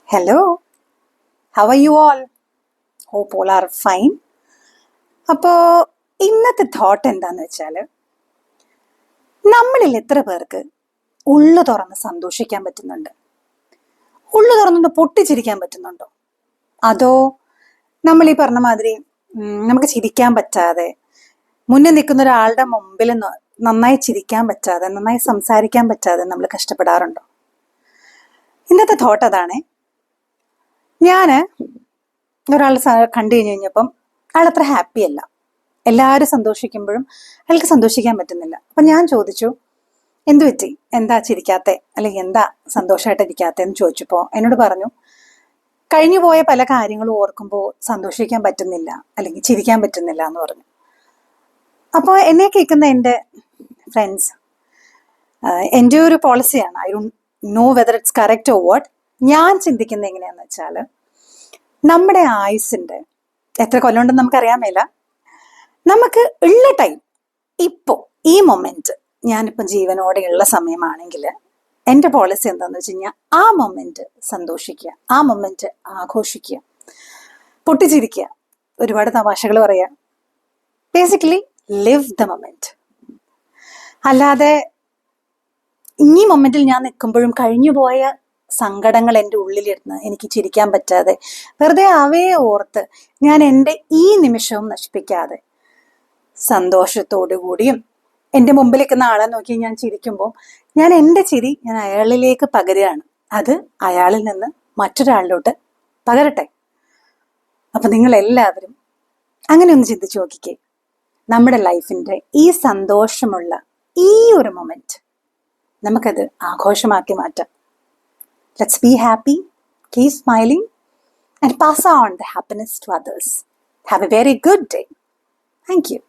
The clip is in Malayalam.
Hello, how are you all? Hope all are fine. അപ്പോൾ ഇന്നത്തെ തോട്ട് എന്താന്ന് വെച്ചാൽ, നമ്മളിൽ എത്ര പേർക്ക് ഉള്ളു തുറന്ന് സന്തോഷിക്കാൻ പറ്റുന്നുണ്ട്? ഉള്ളു തുറന്നൊന്ന് പൊട്ടിച്ചിരിക്കാൻ പറ്റുന്നുണ്ടോ? അതോ നമ്മൾ ഈ പറഞ്ഞ മാതിരി നമുക്ക് ചിരിക്കാൻ പറ്റാതെ, മുന്നിൽ നിൽക്കുന്ന ഒരാളുടെ മുമ്പിൽ നന്നായി ചിരിക്കാൻ പറ്റാതെ, നന്നായി സംസാരിക്കാൻ പറ്റാതെ നമ്മൾ കഷ്ടപ്പെടാറുണ്ടോ? ഇന്നത്തെ തോട്ട് അതാണ്. ഞാൻ ഒരാളെ കണ്ടു കഴിഞ്ഞപ്പം അയാളത്ര ഹാപ്പി അല്ല. എല്ലാവരും സന്തോഷിക്കുമ്പോഴും അയാൾക്ക് സന്തോഷിക്കാൻ പറ്റുന്നില്ല. അപ്പം ഞാൻ ചോദിച്ചു, എന്തു പറ്റി, എന്താ ചിരിക്കാത്തെ, അല്ലെങ്കിൽ എന്താ സന്തോഷമായിട്ടിരിക്കാത്തതെന്ന് ചോദിച്ചപ്പോൾ എന്നോട് പറഞ്ഞു, കഴിഞ്ഞു പോയ പല കാര്യങ്ങളും ഓർക്കുമ്പോൾ സന്തോഷിക്കാൻ പറ്റുന്നില്ല, അല്ലെങ്കിൽ ചിരിക്കാൻ പറ്റുന്നില്ല എന്ന് പറഞ്ഞു. അപ്പോൾ എന്നെ കേൾക്കുന്ന എൻ്റെ ഫ്രണ്ട്സ്, എൻ്റെ ഒരു പോളിസിയാണ്, I don't know whether it's correct or what. ഞാൻ ചിന്തിക്കുന്നത് എങ്ങനെയാണെന്ന് വെച്ചാൽ, നമ്മുടെ ആയുസിൻ്റെ എത്ര കൊല്ലം ഉണ്ടെന്ന് നമുക്കറിയാൻ മേല. നമുക്ക് ഉള്ള ടൈം, ഇപ്പോൾ ഈ മൊമെന്റ്, ഞാനിപ്പോൾ ജീവനോടെയുള്ള സമയമാണെങ്കിൽ എൻ്റെ പോളിസി എന്താണെന്ന് വെച്ച് കഴിഞ്ഞാൽ, ആ മൊമെന്റ് സന്തോഷിക്കുക, ആ മൊമെന്റ് ആഘോഷിക്കുക, പൊട്ടിച്ചിരിക്കുക, ഒരുപാട് തമാശകൾ പറയുക. Basically live the moment. അല്ലാതെ ഈ മൊമെന്റിൽ ഞാൻ നിൽക്കുമ്പോഴും കഴിഞ്ഞു പോയ സങ്കടങ്ങൾ എൻ്റെ ഉള്ളിലിരുന്ന് എനിക്ക് ചിരിക്കാൻ പറ്റാതെ, വെറുതെ അവയെ ഓർത്ത് ഞാൻ എൻ്റെ ഈ നിമിഷവും നശിപ്പിക്കാതെ സന്തോഷത്തോടു കൂടിയും എൻ്റെ മുമ്പിൽ നിൽക്കുന്ന ആളെ നോക്കി ഞാൻ ചിരിക്കുമ്പോൾ ഞാൻ എൻ്റെ ചിരി ഞാൻ അയാളിലേക്ക് പകരുകയാണ്. അത് അയാളിൽ നിന്ന് മറ്റൊരാളിലോട്ട് പകരട്ടെ. അപ്പം നിങ്ങളെല്ലാവരും അങ്ങനെ ഒന്ന് ചിന്തിച്ചു നോക്കിക്കേ. നമ്മുടെ ലൈഫിൻ്റെ ഈ സന്തോഷമുള്ള ഈ ഒരു മൊമെന്റ് നമുക്കത് ആഘോഷമാക്കി മാറ്റാം. Let's be happy, keep smiling, and pass on the happiness to others. Have a very good day. Thank you.